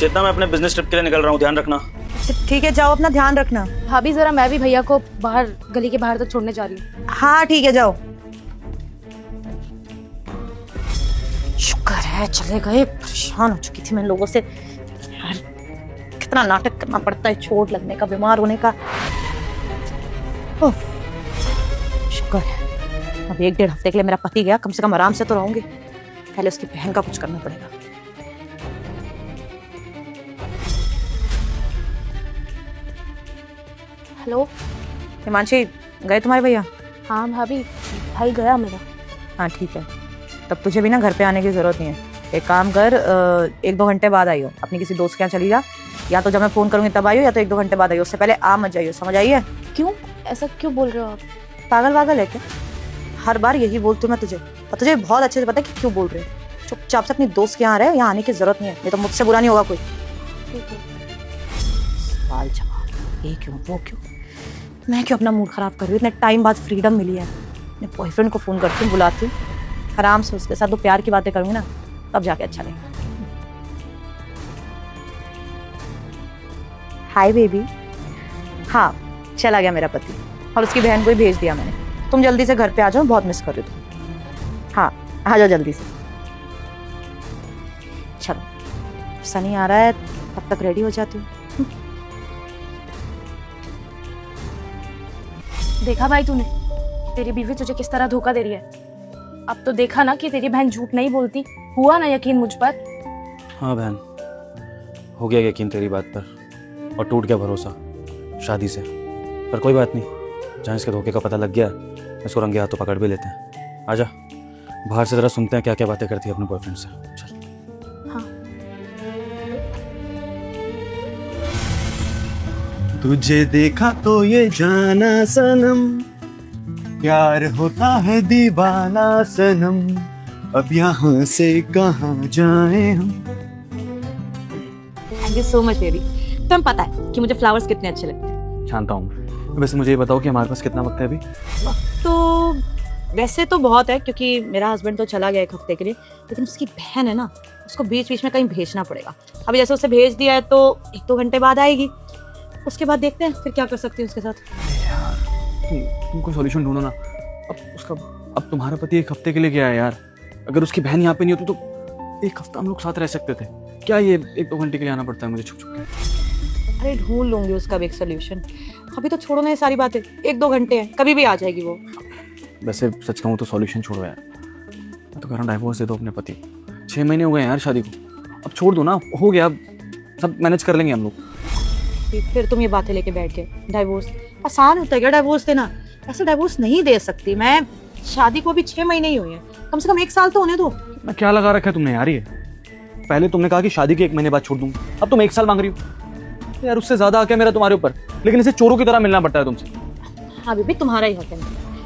चेतना, मैं अपने business trip के लिए निकल रहा हूँ, ध्यान रखना। ठीक है, जाओ, अपना ध्यान रखना। भाभी जरा मैं भी भैया को बाहर गली के बाहर तक छोड़ने जा रही हूँ। हाँ ठीक है, जाओ। शुक्र है चले गए, परेशान हो चुकी थी मैं लोगों से यार। कितना नाटक करना पड़ता है चोट लगने का, बीमार होने का। उफ, शुक्र है अब 1-1.5 हफ्ते के लिए मेरा पति गया, कम से कम आराम से तो रहूंगी। पहले उसकी बहन का कुछ करना पड़ेगा। हेलो। हिमांशी, गए तुम्हारे भैया? हाँ भाभी, भाई गया मेरा। हाँ ठीक है, तब तुझे भी ना घर पे आने की जरूरत नहीं है। एक काम कर, 1-2 घंटे बाद आई हो, अपनी किसी दोस्त के यहाँ चली जा। या तो जब मैं फोन करूंगी तब आई हो, या तो 1-2 घंटे बाद आई हो, उससे पहले आ मत जाइयो, समझ आई है? क्यों ऐसा क्यों बोल रहे हो आप? पागल वागल है क्या? हर बार यही बोलती हूँ मैं तुझे, और तुझे बहुत अच्छे से पता है कि क्यों बोल रहे हो। चुपचाप से अपनी दोस्त के यहाँ रहे, यहाँ आने की जरूरत नहीं है, नहीं तो मुझसे बुरा नहीं होगा कोई। ठीक है। सवाल जवाब, ये क्यों वो क्यों, मैं क्यों अपना मूड खराब कर रही हूँ? इतने टाइम बाद फ्रीडम मिली है, अपने बॉयफ्रेंड को फोन करती हूँ, बुलाती हूँ, आराम से उसके साथ दो प्यार की बातें करूंगी ना, तब जाके अच्छा लगेगा। Hi baby. हाँ, चला गया मेरा पति, और उसकी बहन को ही भेज दिया मैंने। तुम जल्दी से घर पे आ जाओ, बहुत मिस कर रही हूँ तुम। हाँ आ जाओ जल्दी से। चलो, सनी आ रहा है, तब तक रेडी हो जाती हूँ। देखा भाई तूने, तेरी बीवी तुझे किस तरह धोखा दे रही है। अब तो देखा ना कि तेरी बहन झूठ नहीं बोलती। हुआ ना यकीन मुझ पर? हाँ बहन, हो गया यकीन तेरी बात पर, और टूट गया भरोसा शादी से। पर कोई बात नहीं, जहाँ इसके धोखे का पता लग गया, इसको रंगे हाथों पकड़ भी लेते हैं। आजा, बाहर से जरा सुनते हैं क्या क्या बातें करती है अपने बॉयफ्रेंड से। चल। हाँ। तुझे देखा तो ये जाना सनम, प्यार होता है दीवाना सनम, अब यहाँ से कहाँ जाएं हम। Thank you so much baby. तुम्हें पता है कि मुझे फ्लावर्स कितने अच्छे लगते हैं। जानता हूँ। वैसे मुझे ये बताओ कि हमारे पास कितना वक्त है अभी? तो वैसे तो बहुत है, क्योंकि मेरा हस्बैंड तो चला गया 1 हफ्ते के लिए, लेकिन उसकी बहन है ना, उसको बीच बीच में कहीं भेजना पड़ेगा। अभी जैसे उसे भेज दिया है तो 1-2 घंटे बाद आएगी, उसके बाद देखते हैं फिर क्या कर सकती हूँ उसके साथ। तुम कोई सॉल्यूशन ढूंढो ना। अब तुम्हारा पति 1 हफ्ते के लिए गया है यार। अगर उसकी बहन यहाँ पे नहीं होती तो 1 हफ्ता हम लोग साथ रह सकते थे। क्या ये 1-2 घंटे के लिए आना पड़ता है मुझे छुप छुप के? अरे ढूंढ लूंगी उसका भी एक सोल्यूशन। अभी तो छोड़ो ना ये सारी बातें, 1-2 घंटे हैं, कभी भी आ जाएगी वो। वैसे सच कहूँ तो सॉल्यूशन छोड़ो यार, मैं तो कह रहा हूँ डाइवोर्स दे दो अपने पति। 6 महीने हो गए यार शादी को, अब छोड़ दो ना, हो गया, अब सब मैनेज कर लेंगे हम लोग। फिर तुम ये बातें लेके बैठ गए, डाइवोर्स आसान होता है क्या डाइवोर्स देना? ऐसे डाइवोर्स नहीं दे सकती मैं। शादी को अभी 6 महीने ही हुए हैं, कम से कम 1 साल तो होने दो। मैं क्या लगा रखा है तुमने यार? ये पहले तुमने कहा कि शादी के 1 महीने बाद छोड़ दूंगा, अब तुम 1 साल मांग रही हो यार। उससे ज्यादा आके मेरा तुम्हारे ऊपर, लेकिन इसे चोरों की तरह मिलना पड़ता है तुमसे। हाँ बेबी, तुम्हारा ही हक है,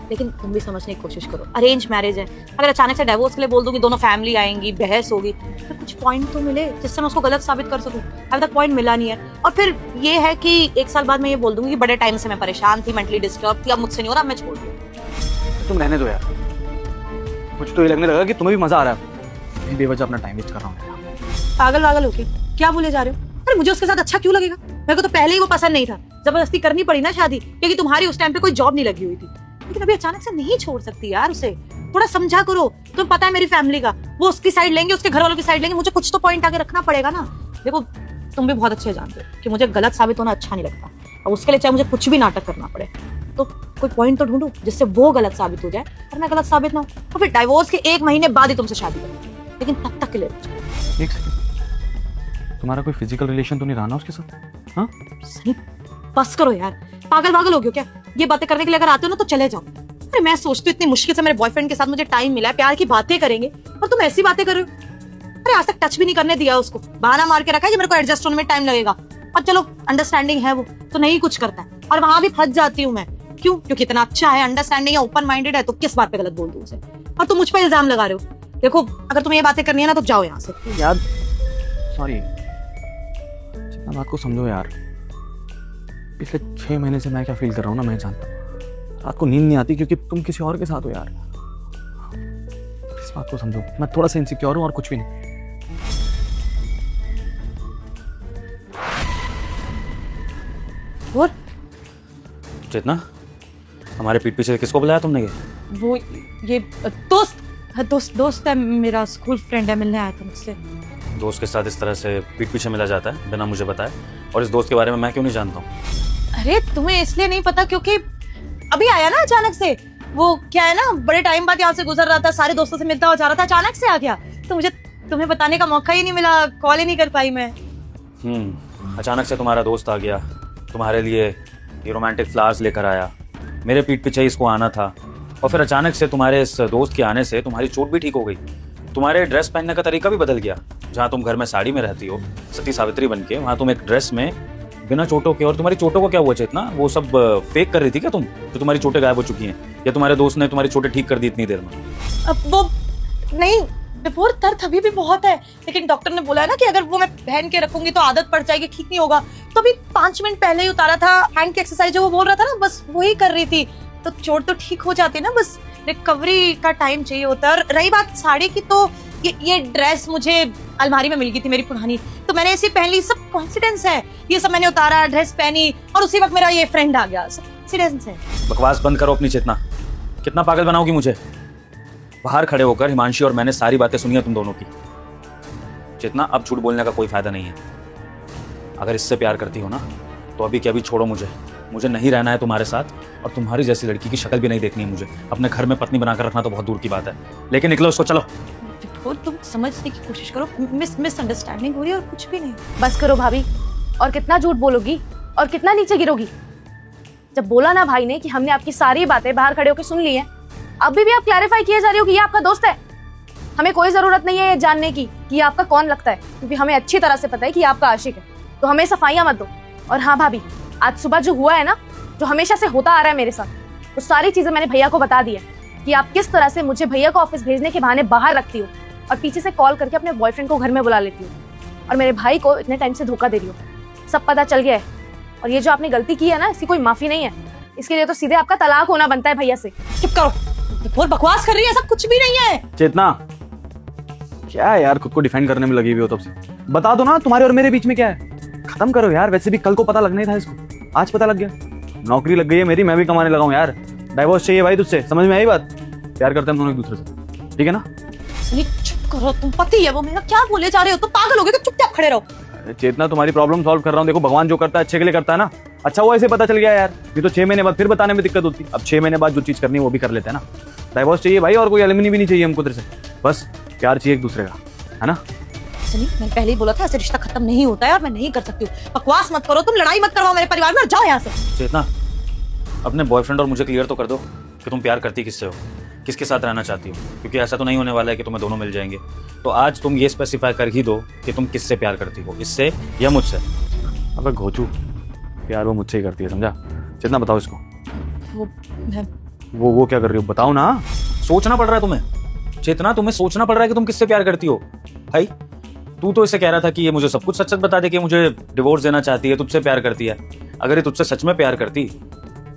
लेकिन तुम भी समझने की कोशिश करो, अरेंज मैरिज है। अगर अचानक से डाइवोर्स के लिए बोल दूंगी, दोनों फैमिली आएंगी, बहस होगी, तो कुछ पॉइंट तो मिले जिससे मैं उसको गलत साबित कर सकूं। अभी तक पॉइंट मिला नहीं है। और फिर ये है कि 1 साल बाद मैं ये बोल दूंगी कि बड़े टाइम से मैं परेशान थी, मेंटली डिस्टर्ब थी, अब मुझसे नहीं हो रहा, मैं छोड़ दूँ। तुम रहने दो यार, मुझे तो ये लगने लगा कि तुम्हें भी मजा आ रहा है। मैं बेवजह अपना टाइम वेस्ट कर रहा हूँ। पागल वागल होके क्या बोले जा रहे हो? अरे मुझे उसके साथ अच्छा क्यों लगेगा? मेरे को तो पहले ही वो पसंद नहीं था, जबरदस्ती करनी पड़ी ना शादी, क्योंकि तुम्हारी उस टाइम पे कोई जॉब नहीं लगी हुई थी। लेकिन अभी अचानक से नहीं छोड़ सकती यार उसे, थोड़ा समझा करो। तुम्हें पता है मेरी फैमिली का, वो उसकी साइड लेंगे, उसके घर वालों की साइड लेंगे, मुझे कुछ तो पॉइंट आगे रखना पड़ेगा ना। देखो, तुम भी बहुत अच्छे जानते हो कि मुझे गलत साबित होना अच्छा नहीं लगता, और उसके लिए चाहे मुझे कुछ भी नाटक करना पड़े, तो कोई पॉइंट तो ढूंढो जिससे वो गलत साबित हो जाए और मैं गलत साबित ना हो। तो फिर डाइवोर्स के 1 महीने बाद ही तुमसे शादी करूंगी, लेकिन तब तक के लिए एक सेकंड, तुम्हारा कोई फिजिकल रिलेशन तो नहीं रहा ना उसके साथ? हाँ सही, बस करो यार, पागल वागल हो गए क्या? ये बातें करने के लिए अगर आते हो ना तो चले जाओ। अरे मैं सोचती हूँ इतनी मुश्किल से मेरे बॉयफ्रेंड के साथ मुझे टाइम मिला है, प्यार की बातें करेंगे, और तुम ऐसी बातें कर रहे हो। अरे आज तक टच भी नहीं करने दिया उसको, बहाना मार के रखा है कि मेरे को एडजस्ट होने में टाइम लगेगा। और चलो अंडरस्टैंडिंग है वो तो नहीं कुछ करता है, और वहां भी फंस जाती हूँ मैं। क्यों? क्योंकि इतना अच्छा है, अंडरस्टैंडिंग है, ओपन माइंडेड है, तो किस बात पे गलत बोल दूं उसे? और तुम मुझ पर इल्जाम लगा रहे हो। देखो, अगर तुम्हें ये बातें करनी है ना तो जाओ यहाँ से। यार सॉरी, जितना बात को समझो यार। पिछले 6 महीने से मैं क्या फील कर रहा हूँ ना मैं जानता हूँ। रात को नींद नहीं आती क्योंकि तुम किसी और के साथ हो यार। इस बात को समझो, मैं थोड़ा सा इनसिक्योर हूँ और कुछ भी नहीं। और चेतना, हमारे पीठ पीछे किसको बुलाया तुमने ये? वो ये दोस्त है मेरा, स्कूल फ्रेंड है, मिलने आया था मुझसे। दोस्त के साथ इस तरह से पीठ पीछे मिला जाता है बिना मुझे बताए? और इस दोस्त के बारे में मैं क्यों नहीं जानता हूँ? अरे तुम्हें इसलिए नहीं पता क्योंकि अभी आया ना अचानक से। वो क्या है ना, बड़े टाइम बाद यहाँ से गुजर रहा था, सारे दोस्तों से मिलता हुआ जा रहा था, अचानक से आ गया, तो मुझे तुम्हें बताने का मौका ही नहीं मिला, कॉल ही नहीं कर पाई मैं। अचानक से तुम्हारा दोस्त आ गया, तुम्हारे लिए ये रोमांटिक फ्लावर्स लेकर आया, मेरे पीठ पीछे ही इसको आना था, और फिर अचानक से तुम्हारे इस दोस्त के आने से तुम्हारी चोट भी ठीक हो गई, तुम्हारे ड्रेस पहनने का तरीका भी बदल गया। जहाँ तुम घर में साड़ी में रहती हो सती सावित्री बन के, वहाँ तुम एक ड्रेस में बिना चोटों के। और तुम्हारी चोटों को क्या हुआ चेतना? वो सब फेक कर रही थी क्या तुम, जो तुम्हारी चोटें गायब हो चुकी हैं, या तुम्हारे दोस्त ने तुम्हारी चोटें ठीक कर दी इतनी देर में? अब वो नहीं, विभोर दर्द अभी भी बहुत है, लेकिन डॉक्टर ने बोला है ना कि अगर वो मैं पहन के रखूंगी तो आदत पड़ जाएगी, ठीक नहीं होगा। तो अभी 5 मिनट पहले ही उतारा था, हैंड की एक्सरसाइज जो वो बोल रहा था ना, बस वही कर रही थी, तो चोट तो ठीक हो जाती है ना, बस रिकवरी का टाइम चाहिए होता है। और रही बात साड़ी की, तो ये ड्रेस मुझे अलमारी में मिल गई थी मेरी पुरानी, तो मैंने इसे पहन ली, सब कोइंसिडेंस है, ये सब मैंने उतारा, ड्रेस पहनी, और उसी वक्त मेरा ये फ्रेंड आ गया, सब कोइंसिडेंस है। बकवास बंद करो अपनी चेतना, कितना पागल बनाओगी मुझे? बाहर खड़े होकर हिमांशी और मैंने सारी बातें सुनी है तुम दोनों की। चेतना, अब झूठ बोलने का कोई फायदा नहीं है। अगर इससे प्यार करती हो ना, तो अभी के अभी छोड़ो मुझे नहीं रहना है तुम्हारे साथ, और तुम्हारी जैसी लड़की की शक्ल भी नहीं देखनी है मुझे। अपने घर में पत्नी बनाकर रखना तो बहुत दूर की बात है, लेकिन निकलो उसको, चलो। विभोर तुम समझने की कोशिश करो, मिसअंडरस्टैंडिंग हो रही है और कुछ भी नहीं। बस करो भाभी, और कितना झूठ बोलोगी और कितना नीचे गिरोगी? जब बोला ना भाई ने कि हमने आपकी सारी बातें बाहर खड़े होकर सुन ली हैं, अभी भी आप क्लैरिफाई किए जा रही हो कि ये आपका दोस्त है। हमें कोई जरूरत नहीं है ये जानने की कि ये आपका कौन लगता है, क्योंकि हमें अच्छी तरह से पता है कि ये आपका आशिक है, तो हमें सफाइयां मत दो। और हाँ भाभी, आज सुबह जो हुआ है ना, जो हमेशा से होता आ रहा है मेरे साथ, वो सारी चीजें मैंने भैया को बता दी है कि आप किस तरह से मुझे भैया को ऑफिस भेजने के बहाने बाहर रखती हो और पीछे से कॉल करके अपने बॉयफ्रेंड को घर में बुला लेती हो, और मेरे भाई को इतने टाइम से धोखा दे रही हो। सब पता चल गया है, और ये जो आपने गलती की है ना, इसकी कोई माफी नहीं है, इसके लिए तो सीधे आपका तलाक होना बनता है भैया से। चुप करो, विभोर बकवास कर रही है, ऐसा कुछ भी नहीं है। चेतना, क्या है यार, खुद को डिफेंड करने में लगी हुई हो तब से? बता दो ना, तुम्हारे और मेरे बीच में क्या है? खत्म करो यार, वैसे भी कल को पता लगना ही था इसको, आज पता लग गया। नौकरी लग गई है मेरी, मैं भी कमाने लगा हूँ यार। डाइवोर्स चाहिए भाई तुझसे, समझ में आई बात? प्यार करते हैं हम दोनों एक दूसरे से, ठीक है ना? चुप करो, तुम पति है वो मेरा, क्या बोले जा रहे हो? तुम पागल हो गए, चुपचाप खड़े रहो। चेतना, तुम्हारी प्रॉब्लम सॉल्व कर रहा हूँ। देखो, भगवान जो करता है अच्छे के लिए करता है ना। अच्छा हुआ ऐसे पता चल गया यार, ये तो 6 महीने बाद फिर बताने में दिक्कत होती। अब 6 महीने बाद जो चीज करनी है वो भी कर लेते हैं ना। डाइवोर्स चाहिए भाई, और कोई एलिमनी भी नहीं चाहिए हमको तेरे से, बस प्यार चाहिए एक दूसरे का, है ना? सुनी, मैंने पहले ही बोला था ऐसे रिश्ता खत्म नहीं होता है, और मैं नहीं कर सकती हूँ। बकवास मत करो, तुम लड़ाई मत करवाओ मेरे परिवार में, और जाओ यहाँ से। चेतना, अपने बॉयफ्रेंड और मुझे क्लियर तो कर दो कि तुम प्यार करती किससे हो, किसके साथ रहना चाहती हो, क्योंकि ऐसा तो नहीं होने वाला है कि तुम्हें दोनों मिल जाएंगे। तो आज तुम ये स्पेसिफाई कर ही दो कि तुम किससे प्यार करती हो, इससे या मुझसे। अबे घोचू, प्यार वो मुझसे ही करती है, समझा? चेतना, बताओ इसको। वो क्या कर रही हो, बताओ ना। सोचना पड़ रहा है तुम्हें चेतना, तुम्हें सोचना पड़ रहा है कि तुम किससे प्यार करती हो। भाई, तू तो इसे कह रहा था कि ये मुझे सब कुछ सच सच बता दे कि मुझे डिवोर्स देना चाहती है, तुझसे प्यार करती है। अगर ये तुझसे सच में प्यार करती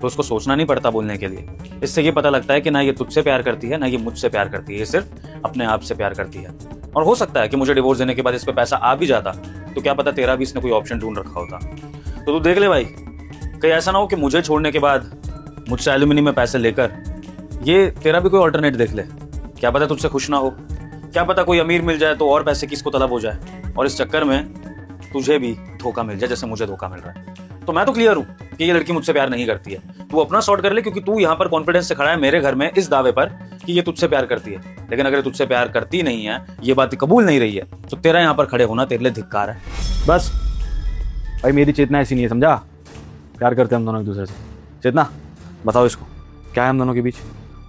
तो उसको सोचना नहीं पड़ता बोलने के लिए। इससे ये पता लगता है कि ना ये तुझसे प्यार करती है, ना ये मुझसे प्यार करती है, ये सिर्फ अपने आप से प्यार करती है। और हो सकता है कि मुझे डिवोर्स देने के बाद इस पे पैसा आ भी जाता, तो क्या पता तेरा भी इसने कोई ऑप्शन ढूंढ रखा होता। तो तू देख ले भाई, कहीं ऐसा ना हो कि मुझे छोड़ने के बाद मुझसे एल्यूमिनियम में पैसे लेकर ये तेरा भी कोई ऑल्टरनेट देख ले। क्या पता तुझसे खुश ना हो, क्या पता कोई अमीर मिल जाए तो और पैसे किसको तलब हो जाए, और इस चक्कर में तुझे भी धोखा मिल जाए जैसे मुझे धोखा मिल रहा है। तो मैं तो क्लियर हूँ कि ये लड़की मुझसे प्यार नहीं करती है। तू अपना सॉर्ट कर ले, क्योंकि तू यहाँ पर कॉन्फिडेंस से खड़ा है मेरे घर में इस दावे पर कि ये तुझसे प्यार करती है। लेकिन अगर तुझसे प्यार करती नहीं है, ये बात कबूल नहीं रही है, तो तेरा यहाँ पर खड़े होना तेरे लिए धिक्कार है। बस भाई, मेरी चेतना ऐसी नहीं है, समझा? प्यार करते हैं हम दोनों एक दूसरे से। चेतना, बताओ इसको, क्या है हम दोनों के बीच?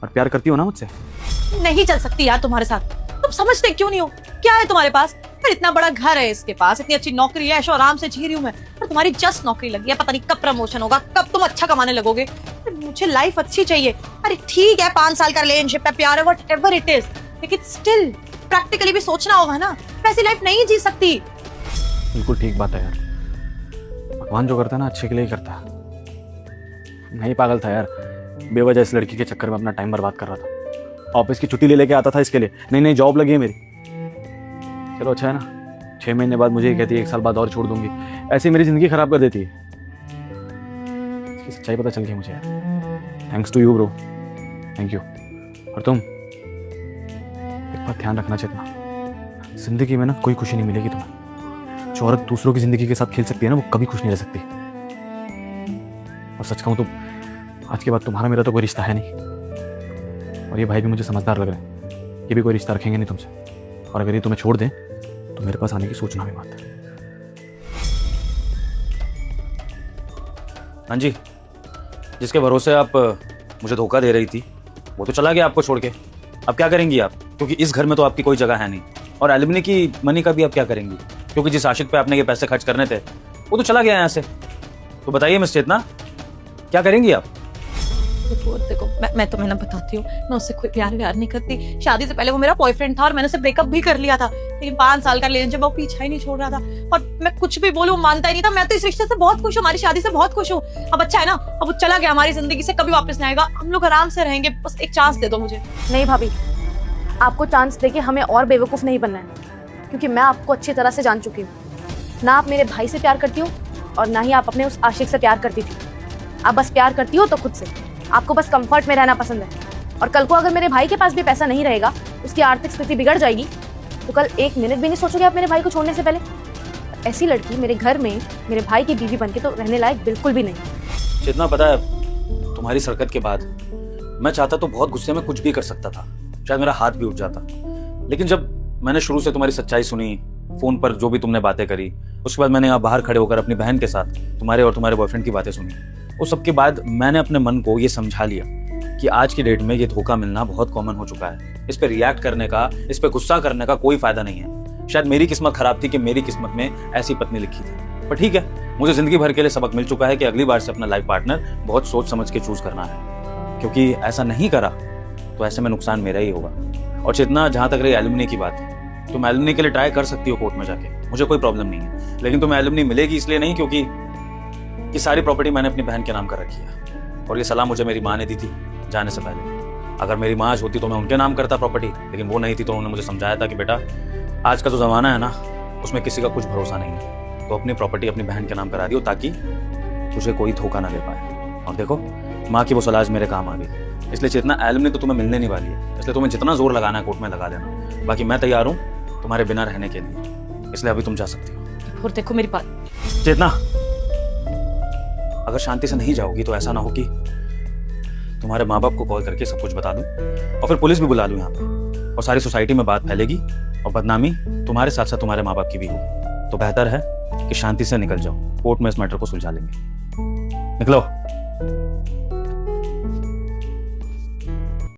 और प्यार करती हो ना मुझसे? नहीं चल सकती यार तुम्हारे साथ, तुम समझते क्यों नहीं हो? क्या है तुम्हारे पास? पर इतना बड़ा घर है इसके पास, इतनी अच्छी नौकरी है, ऐशो आराम से जी रही हूँ मैं। पर तुम्हारी जस्ट नौकरी लगी है, पता नहीं कब प्रमोशन होगा, कब तुम अच्छा कमाने लगोगे। मुझे लाइफ अच्छी चाहिए। अरे ठीक है, 5 साल का रिलेशनशिप है, प्यार है, व्हाटएवर इट इज, लेकिन स्टिल प्रैक्टिकली भी सोचना होगा ना, वैसी लाइफ नहीं जी सकती। बिल्कुल ठीक बात है यार, भगवान जो करता है ना अच्छे के लिए ही करता है। नहीं पागल था यार, बेवजह इस लड़की के चक्कर में अपना टाइम बर्बाद कर रहा था। ऑफिस की छुट्टी ले लेके आता था इसके लिए, नई जॉब लगी है मेरी। चलो अच्छा है ना, 6 महीने बाद मुझे कहती है 1 साल बाद और छोड़ दूंगी, ऐसे मेरी जिंदगी खराब कर देती है। इसकी सच्चाई पता चल गई मुझे यार। Thanks to you bro, thank you. और तुम एक बात ध्यान रखना चेतना, जिंदगी में ना कोई खुशी नहीं मिलेगी तुम्हें। जो औरत दूसरों की जिंदगी के साथ खेल सकती है ना, वो कभी खुश नहीं रह सकती। और सच कहूँ तो आज के बाद तुम्हारा मेरा तो कोई रिश्ता है नहीं। और ये भाई भी मुझे समझदार लग रहे हैं, ये भी कोई रिश्ता रखेंगे नहीं तुमसे। और अगर ये तुम्हें छोड़ दें तो मेरे पास आने की सोचना भी मत। हाँ जी, जिसके भरोसे आप मुझे धोखा दे रही थी वो तो चला गया आपको छोड़ के। अब क्या करेंगी आप? क्योंकि इस घर में तो आपकी कोई जगह है नहीं। और एलिमनी की मनी का भी आप क्या करेंगी? क्योंकि जिस आशिक पे आपने ये पैसे खर्च करने थे वो तो चला गया यहाँ से। तो बताइए मिस चेतना, क्या करेंगी आप? देखो मैं तुम्हें ना बताती हूँ, मैं उससे कोई प्यार व्यार नहीं करती। शादी से पहले वो मेरा बॉयफ्रेंड था और मैंने उससे ब्रेकअप भी कर लिया था, लेकिन 5 साल का रिलेशनशिप वो पीछा ही नहीं छोड़ रहा था। और मैं कुछ भी बोलूं मानता ही नहीं था। मैं तो इस रिश्ते से बहुत खुश हूँ, हमारी शादी से बहुत खुश हूँ। अब अच्छा है ना, अब वो चला गया हमारी जिंदगी से, कभी वापस नहीं आएगा। हम लोग आराम से रहेंगे, बस एक चांस दे दो मुझे। नहीं भाभी, आपको चांस देके हमें और बेवकूफ़ नहीं बनना है, क्योंकि मैं आपको अच्छी तरह से जान चुकी हूँ। ना आप मेरे भाई से प्यार करती हो और ना ही आप अपने उस आशिक से प्यार करती थी। आप बस प्यार करती हो तो खुद से। आपको बस कंफर्ट में रहना पसंद है। और कल को अगर मेरे भाई के पास भी पैसा नहीं रहेगा, उसकी आर्थिक स्थिति बिगड़ जाएगी, तो कल 1 मिनट भी नहीं सोचोगे आप मेरे भाई को छोड़ने से पहले। ऐसी लड़की मेरे घर में मेरे भाई की बीवी बन के तो रहने लायक बिल्कुल भी नहीं। जितना पता है, तुम्हारी सरकत के बाद मैं चाहता तो बहुत गुस्से में कुछ भी कर सकता था, शायद मेरा हाथ भी उठ जाता। लेकिन जब मैंने शुरू से तुम्हारी सच्चाई सुनी, फोन पर जो भी तुमने बातें करी, उसके बाद मैंने यहाँ बाहर खड़े होकर अपनी बहन के साथ तुम्हारे और तुम्हारे बॉयफ्रेंड की बातें सुनी, उस सब के बाद मैंने अपने मन को ये समझा लिया कि आज की डेट में ये धोखा मिलना बहुत कॉमन हो चुका है। इस पे रिएक्ट करने का, इस पे गुस्सा करने का कोई फायदा नहीं है। शायद मेरी किस्मत खराब थी कि मेरी किस्मत में ऐसी पत्नी लिखी थी, पर ठीक है, मुझे जिंदगी भर के लिए सबक मिल चुका है कि अगली बार से अपना लाइफ पार्टनर बहुत सोच समझ के चूज करना है, क्योंकि ऐसा नहीं करा तो ऐसे में नुकसान मेरा ही होगा। और चेतना, जहां तक रही एलुमनी की बात है, तुम एलुमनी के लिए ट्राई कर सकती हो कोर्ट में जाके, मुझे कोई प्रॉब्लम नहीं है। लेकिन तुम्हें एलुमनी मिलेगी इसलिए नहीं क्योंकि ये सारी प्रॉपर्टी मैंने अपनी बहन के नाम कर रखी है। और ये सलाह मुझे मेरी माँ ने दी थी जाने से पहले। अगर मेरी माँ आज होती तो मैं उनके नाम करता प्रॉपर्टी, लेकिन वो नहीं थी, तो उन्होंने मुझे समझाया था कि बेटा, आज का जो ज़माना है ना, उसमें किसी का कुछ भरोसा नहीं है, तो अपनी प्रॉपर्टी अपनी बहन के नाम करा दियो ताकि तुझे कोई धोखा ना दे पाए। और देखो, माँ की वो सलाह आज मेरे काम आ गई। इसलिए चेतना, एलुमनी तो तुम्हें मिलने नहीं वाली है, इसलिए तुम्हें जितना जोर लगाना है कोर्ट में लगा देना। बाकी मैं तैयार हूँ तुम्हारे बिना रहने के लिए, इसलिए अभी तुम जा सकती हो। और देखो मेरी बात, चेतना, अगर शांति से नहीं जाओगी तो ऐसा ना हो कि तुम्हारे माँ बाप को कॉल करके सब कुछ बता दूं और फिर पुलिस भी बुला लूं यहाँ पे, और सारी सोसाइटी में बात फैलेगी और बदनामी तुम्हारे साथ साथ तुम्हारे माँ बाप की भी होगी। तो बेहतर है कि शांति से निकल जाओ, कोर्ट में इस मैटर को सुलझा लेंगे। निकलो।